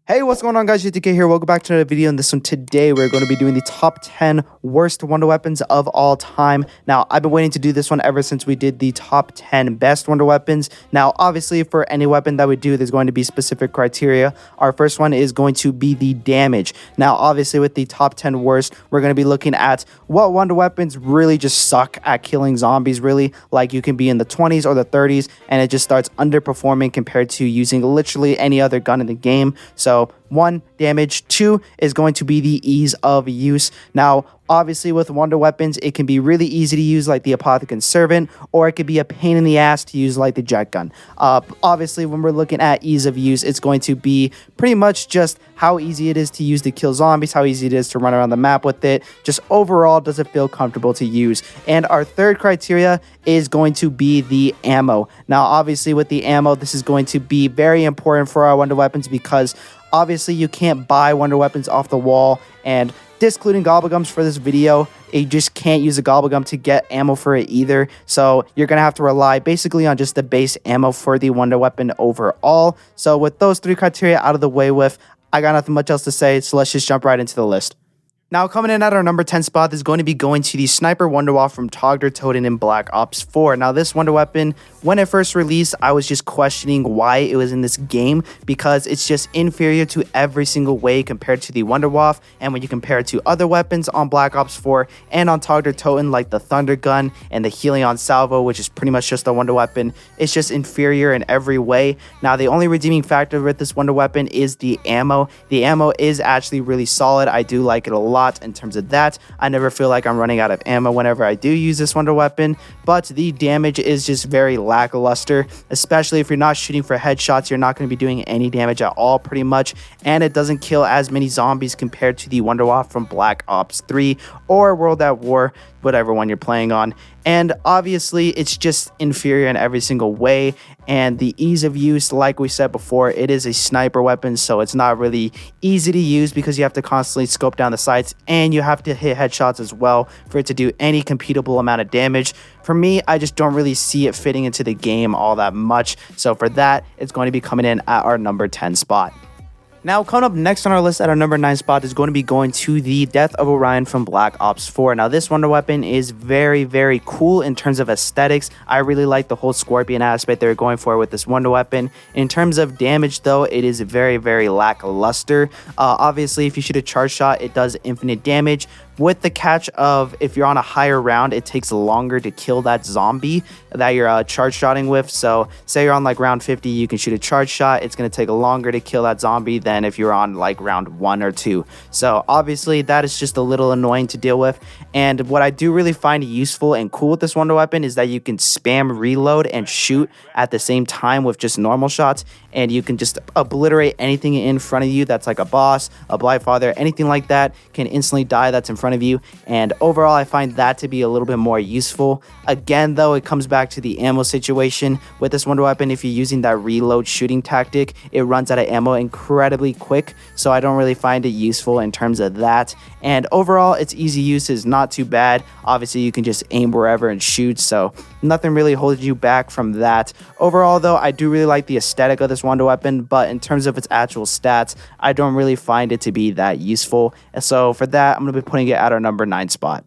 Hey, what's going on, guys? UTK here. Welcome back to another video. In this one today, we're going to be doing the top 10 worst wonder weapons of all time. Now, I've been waiting to do this one ever since we did the top 10 best wonder weapons. Now, obviously, for any weapon that we do, there's going to be specific criteria. Our first one is going to be the damage. Now, obviously, with the top 10 worst, we're going to be looking at what wonder weapons really just suck at killing zombies, really. Like, you can be in the 20s or the 30s, and it just starts underperforming compared to using literally any other gun in the game. So, 1, damage. 2 is going to be the ease of use. Now, obviously, with wonder weapons, it can be really easy to use like the Apothecary Servant, or it could be a pain in the ass to use like the Jet Gun. Obviously, when we're looking at ease of use, it's going to be pretty much just how easy it is to use to kill zombies, how easy it is to run around the map with it. Just overall, does it feel comfortable to use? And our third criteria is going to be the ammo. Now, obviously, with the ammo, this is going to be very important for our wonder weapons because obviously you can't buy wonder weapons off the wall, and discluding gobblegums for this video, you just can't use a gobblegum to get ammo for it either. So you're gonna have to rely basically on just the base ammo for the wonder weapon overall. So with those 3 criteria out of the way with, I got nothing much else to say, so let's just jump right into the list. Now, coming in at our number 10 spot is going to be going to the Sniper Wonderwall from Tundra Gun in Black Ops 4. Now, this wonder weapon, when it first released, I was just questioning why it was in this game because it's just inferior to every single way compared to the Wonderwaff. And when you compare it to other weapons on Black Ops 4 and on Tundra Gun, like the Thunder Gun and the Helion Salvo, which is pretty much just a wonder weapon, it's just inferior in every way. Now, the only redeeming factor with this wonder weapon is the ammo. The ammo is actually really solid. I do like it a lot. In terms of that, I never feel like I'm running out of ammo whenever I do use this wonder weapon, but the damage is just very lackluster, especially if you're not shooting for headshots. You're not going to be doing any damage at all pretty much, and it doesn't kill as many zombies compared to the Wonderwaff from Black Ops 3 or World at War, whatever one you're playing on. And obviously it's just inferior in every single way, and the ease of use, like we said before, it is a sniper weapon, so it's not really easy to use because you have to constantly scope down the sights and you have to hit headshots as well for it to do any computable amount of damage. For me, I just don't really see it fitting into the game all that much, so for that, it's going to be coming in at our number 10 spot. Now, coming up next on our list at our number 9 spot is going to be going to the Death of Orion from Black Ops 4. Now, this wonder weapon is very, very cool in terms of aesthetics. I really like the whole scorpion aspect they're going for with this wonder weapon. In terms of damage, though, it is very, very lackluster. Obviously, if you shoot a charge shot, it does infinite damage, with the catch of if you're on a higher round, it takes longer to kill that zombie that you're charge shotting with. So say you're on like round 50, you can shoot a charge shot. It's going to take longer to kill that zombie than if you're on like round 1 or 2. So obviously that is just a little annoying to deal with. And what I do really find useful and cool with this wonder weapon is that you can spam reload and shoot at the same time with just normal shots, and you can just obliterate anything in front of you that's like a boss, a Blightfather, anything like that can instantly die that's in front of you. And overall, I find that to be a little bit more useful. Again, though, it comes back to the ammo situation. With this wonder weapon, if you're using that reload shooting tactic, it runs out of ammo incredibly quick, so I don't really find it useful in terms of that. And overall, its easy use is not too bad. Obviously, you can just aim wherever and shoot, so nothing really holds you back from that. Overall, though, I do really like the aesthetic of this wonder weapon, but in terms of its actual stats, I don't really find it to be that useful. And so for that, I'm going to be putting it at our number 9 spot.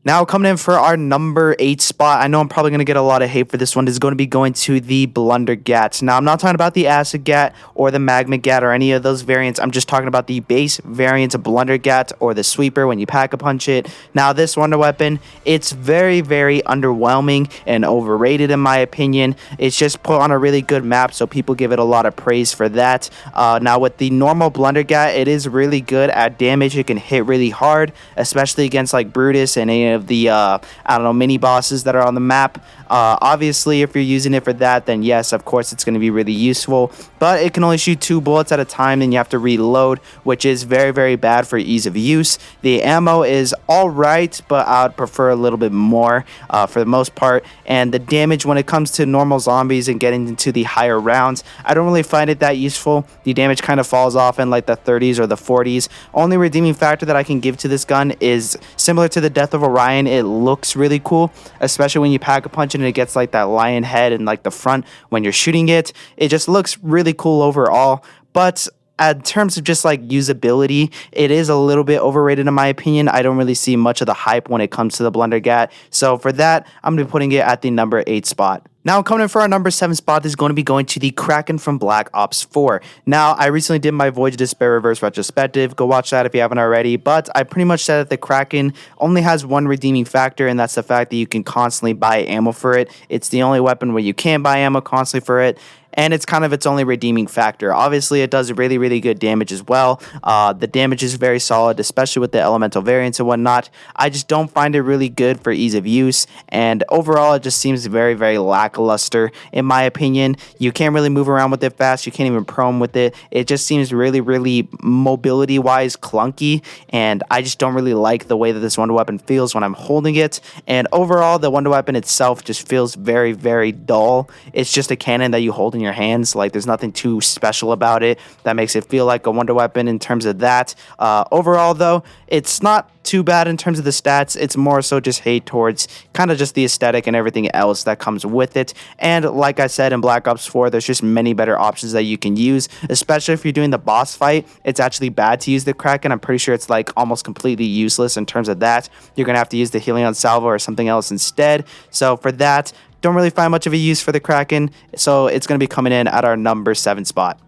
Now, coming in for our number 8 spot, I know I'm probably going to get a lot of hate for this one, is going to be going to the Blundergat. Now, I'm not talking about the Acid Gat or the Magma Gat or any of those variants. I'm just talking about the base variant of Blundergat or the Sweeper when you pack-a-punch it. Now, this wonder weapon, it's very, very underwhelming and overrated in my opinion. It's just put on a really good map, so people give it a lot of praise for that. Now, with the normal Blundergat, it is really good at damage. It can hit really hard, especially against like Brutus and any of the mini bosses that are on the map. Obviously, if you're using it for that, then yes, of course it's going to be really useful, but it can only shoot 2 bullets at a time, and you have to reload, which is very, very bad for ease of use. The ammo is all right, but I would prefer a little bit more for the most part. And the damage when it comes to normal zombies and getting into the higher rounds, I don't really find it that useful. The damage kind of falls off in like the 30s or the 40s. Only redeeming factor that I can give to this gun is similar to the Death of Orion. It looks really cool, especially when you pack a punch and it gets like that lion head and like the front when you're shooting it. It just looks really cool overall, but in terms of just like usability, it is a little bit overrated in my opinion. I don't really see much of the hype when it comes to the Blundergat. So for that, I'm going to be putting it at the number 8 spot. Now, coming in for our number 7 spot is going to be going to the Kraken from Black Ops 4. Now, I recently did my Voyage of Despair reverse retrospective. Go watch that if you haven't already. But I pretty much said that the Kraken only has one redeeming factor, and that's the fact that you can constantly buy ammo for it. It's the only weapon where you can buy ammo constantly for it. And it's kind of its only redeeming factor. Obviously, it does really, really good damage as well. The damage is very solid, especially with the elemental variants and whatnot. I just don't find it really good for ease of use. And overall, it just seems very, very lackluster, in my opinion. You can't really move around with it fast. You can't even prone with it. It just seems really, really mobility-wise clunky. And I just don't really like the way that this wonder weapon feels when I'm holding it. And overall, the wonder weapon itself just feels very, very dull. It's just a cannon that you hold in your hands. Like, there's nothing too special about it that makes it feel like a wonder weapon in terms of that. Overall, though, it's not too bad in terms of the stats. It's more so just hate towards kind of just the aesthetic and everything else that comes with it. And like I said, in Black Ops 4, there's just many better options that you can use, especially if you're doing the boss fight. It's actually bad to use the Kraken. I'm pretty sure it's like almost completely useless in terms of that. You're gonna have to use the Helion Salvo or something else instead. So for that, don't really find much of a use for the Kraken, so it's going to be coming in at our number 7 spot.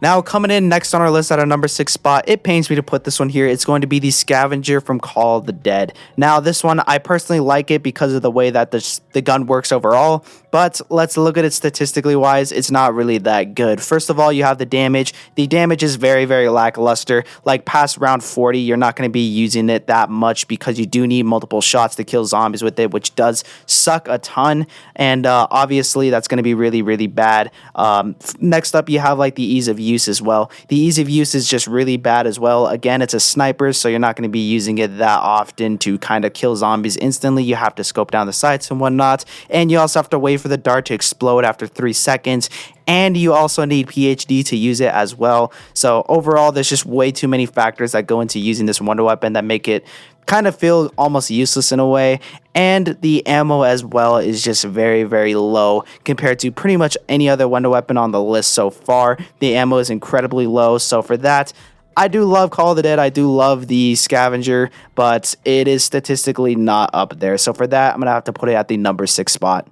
Now, coming in next on our list at our number 6 spot, it pains me to put this one here. It's going to be the Scavenger from Call of the Dead. Now, this one, I personally like it because of the way that the gun works overall, but let's look at it statistically wise. It's not really that good. First of all, you have the damage. The damage is very, very lackluster. Like, past round 40, you're not going to be using it that much because you do need multiple shots to kill zombies with it, which does suck a ton, and obviously, that's going to be really, really bad. Next up, you have, like, the ease of use as well. The ease of use is just really bad as well. Again, it's a sniper, so you're not going to be using it that often to kind of kill zombies instantly. You have to scope down the sights and whatnot, and you also have to wait for the dart to explode after 3 seconds, and you also need PhD to use it as well. So overall, there's just way too many factors that go into using this wonder weapon that make it kind of feel almost useless in a way. And the ammo as well is just very, very low compared to pretty much any other wonder weapon on the list so far. The ammo is incredibly low. So for that, I do love Call of the Dead. I do love the Scavenger, but it is statistically not up there. So for that, I'm going to have to put it at the number 6 spot.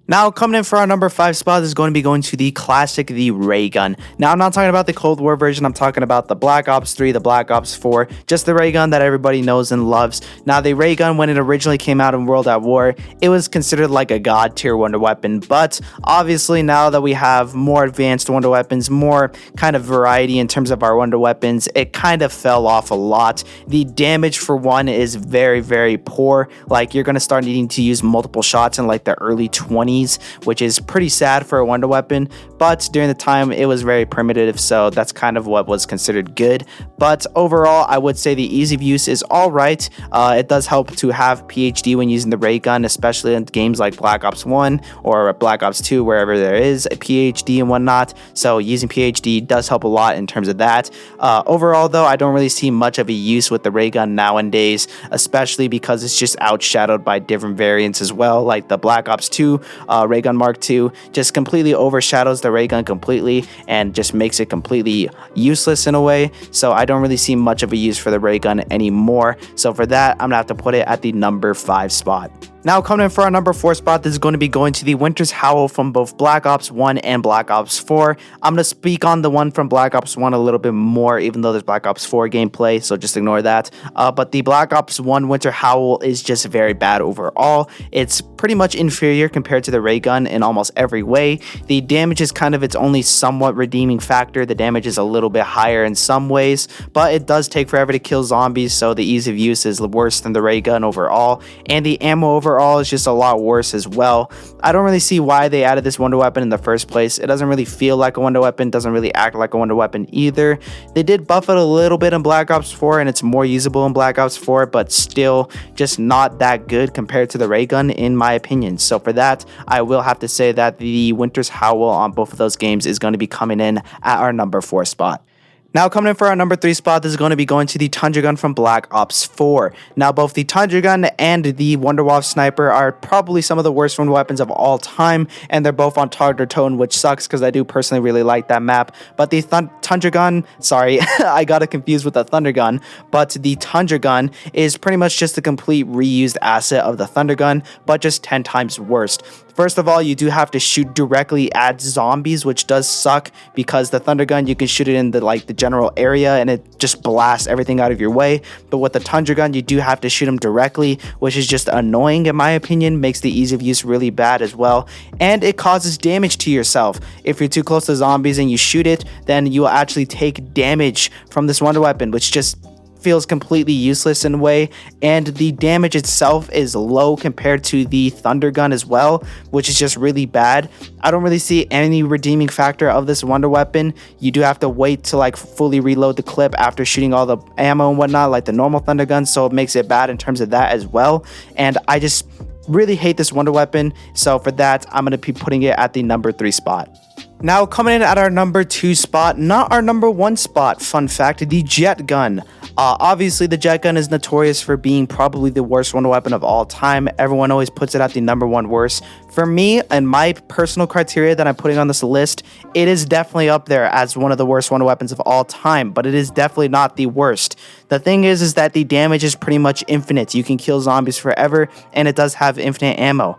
Now, coming in for our number 5 spot is going to be going to the classic, the Raygun. Now, I'm not talking about the Cold War version. I'm talking about the Black Ops 3, the Black Ops 4, just the Raygun that everybody knows and loves. Now, the Raygun, when it originally came out in World at War, it was considered like a god tier wonder weapon. But obviously, now that we have more advanced wonder weapons, more kind of variety in terms of our wonder weapons, it kind of fell off a lot. The damage for one is very, very poor. Like, you're going to start needing to use multiple shots in like the early 20s. Which is pretty sad for a wonder weapon, but during the time it was very primitive, so that's kind of what was considered good. But overall, I would say the ease of use is all right. It does help to have PhD when using the Raygun, especially in games like Black Ops 1 or Black Ops 2, wherever there is a PhD and whatnot. So using PhD does help a lot in terms of that. Overall, though, I don't really see much of a use with the Raygun nowadays, especially because it's just outshadowed by different variants as well, like the Black Ops 2 Raygun Mark II just completely overshadows the Raygun completely and just makes it completely useless in a way. So I don't really see much of a use for the Raygun anymore. So for that, I'm gonna have to put it at the number 5 spot. Now, coming in for our number 4 spot, this is going to be going to the Winter's Howl from both Black Ops 1 and Black Ops 4. I'm going to speak on the one from Black Ops 1 a little bit more, even though there's Black Ops 4 gameplay, so just ignore that. But the Black Ops 1 Winter Howl is just very bad overall. It's pretty much inferior compared to the Raygun in almost every way. The damage is kind of its only somewhat redeeming factor. The damage is a little bit higher in some ways, but it does take forever to kill zombies, so the ease of use is worse than the Raygun overall. And the ammo overall is just a lot worse as well. I don't really see why they added this wonder weapon in the first place. It doesn't really feel like a wonder weapon, doesn't really act like a wonder weapon either. They did buff it a little bit in Black Ops 4 and it's more usable in Black Ops 4, but still just not that good compared to the Raygun in my opinion. So for that, I will have to say that the Winter's Howl on both of those games is going to be coming in at our number 4 spot. Now coming in for our number 3 spot, this is going to be going to the Tundra Gun from Black Ops 4. Now both the Tundra Gun and the Wonderwaffe Sniper are probably some of the worst window weapons of all time, and they're both on Target Tone, which sucks because I do personally really like that map. But the Tundra Gun, sorry, I got it confused with the Thunder Gun, but the Tundra Gun is pretty much just a complete reused asset of the Thunder Gun, but just 10 times worse. First of all, you do have to shoot directly at zombies, which does suck because the Thunder Gun, you can shoot it in the general area and it just blasts everything out of your way. But with the Tundra Gun, you do have to shoot them directly, which is just annoying in my opinion, makes the ease of use really bad as well. And it causes damage to yourself. If you're too close to zombies and you shoot it, then you will actually take damage from this wonder weapon, which just feels completely useless in a way, and the damage itself is low compared to the Thunder Gun as well, which is just really bad. I don't really see any redeeming factor of this wonder weapon. You do have to wait to fully reload the clip after shooting all the ammo and whatnot like the normal Thunder Gun, so it makes it bad in terms of that as well. And I just really hate this wonder weapon, so for that I'm going to be putting it at the number 3 spot. Now coming in at our number 2 spot, not our number 1 spot, fun fact, the Jet Gun. Obviously the Jet Gun is notorious for being probably the worst wonder weapon of all time. Everyone always puts it at the number 1 worst. For me and my personal criteria that I'm putting on this list, it is definitely up there as one of the worst wonder weapons of all time, but it is definitely not the worst. The thing is that the damage is pretty much infinite. You can kill zombies forever, and it does have infinite ammo.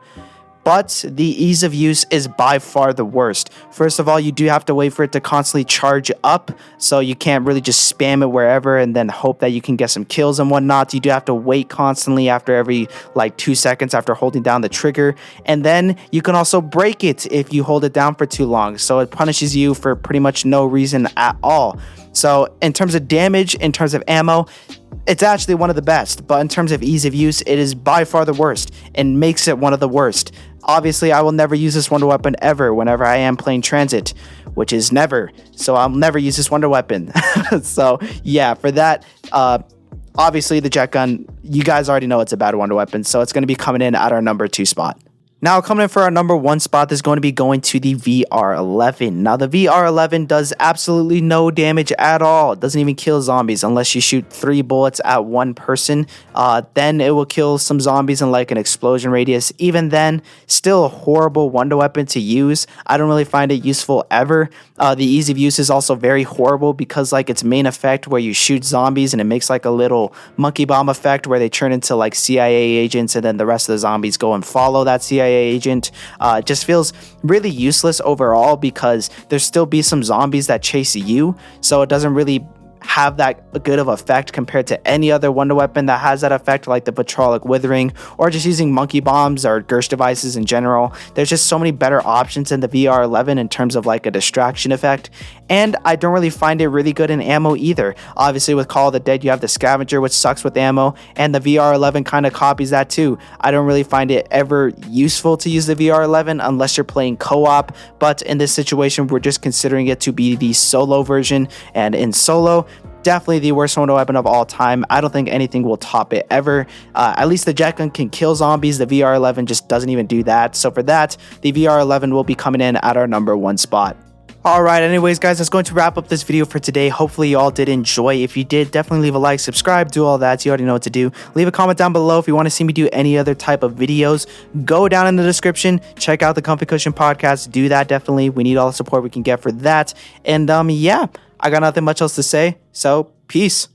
But the ease of use is by far the worst. First of all, you do have to wait for it to constantly charge up, so you can't really just spam it wherever and then hope that you can get some kills and whatnot. You do have to wait constantly after every 2 seconds after holding down the trigger, and then you can also break it if you hold it down for too long, so it punishes you for pretty much no reason at all. So in terms of damage, in terms of ammo, it's actually one of the best, but in terms of ease of use, it is by far the worst and makes it one of the worst. Obviously, I will never use this wonder weapon ever whenever I am playing transit, which is never, so I'll never use this wonder weapon. So yeah, for that, obviously the Jet Gun, you guys already know it's a bad wonder weapon, so it's going to be coming in at our number 2 spot. Now coming in for our number 1 spot, this is going to be going to the VR11. Now the VR11 does absolutely no damage at all. It doesn't even kill zombies unless you shoot 3 bullets at one person. Then it will kill some zombies in an explosion radius. Even then, still a horrible wonder weapon to use. I don't really find it useful ever. The ease of use is also very horrible because its main effect where you shoot zombies and it makes a little monkey bomb effect where they turn into CIA agents, and then the rest of the zombies go and follow that CIA agent. It just feels really useless overall because there still be some zombies that chase you, so it doesn't really have that good of effect compared to any other wonder weapon that has that effect, like the Petrolic Withering or just using monkey bombs or Gersh devices in general. There's just so many better options in the VR11 in terms of a distraction effect, and I don't really find it really good in ammo either. Obviously with Call of the Dead you have the Scavenger, which sucks with ammo, and the VR11 kind of copies that too. I don't really find it ever useful to use the VR11 unless you're playing co-op, but in this situation we're just considering it to be the solo version, and in solo, definitely the worst wonder weapon of all time. I don't think anything will top it ever. At least the Jet Gun can kill zombies. The VR11 just doesn't even do that. So for that, the VR11 will be coming in at our number 1 spot. Alright, anyways guys, that's going to wrap up this video for today. Hopefully you all did enjoy. If you did, definitely leave a like, subscribe, do all that. You already know what to do. Leave a comment down below if you want to see me do any other type of videos. Go down in the description, check out the Comfy Cushion podcast. Do that definitely. We need all the support we can get for that. And yeah, I got nothing much else to say, so peace.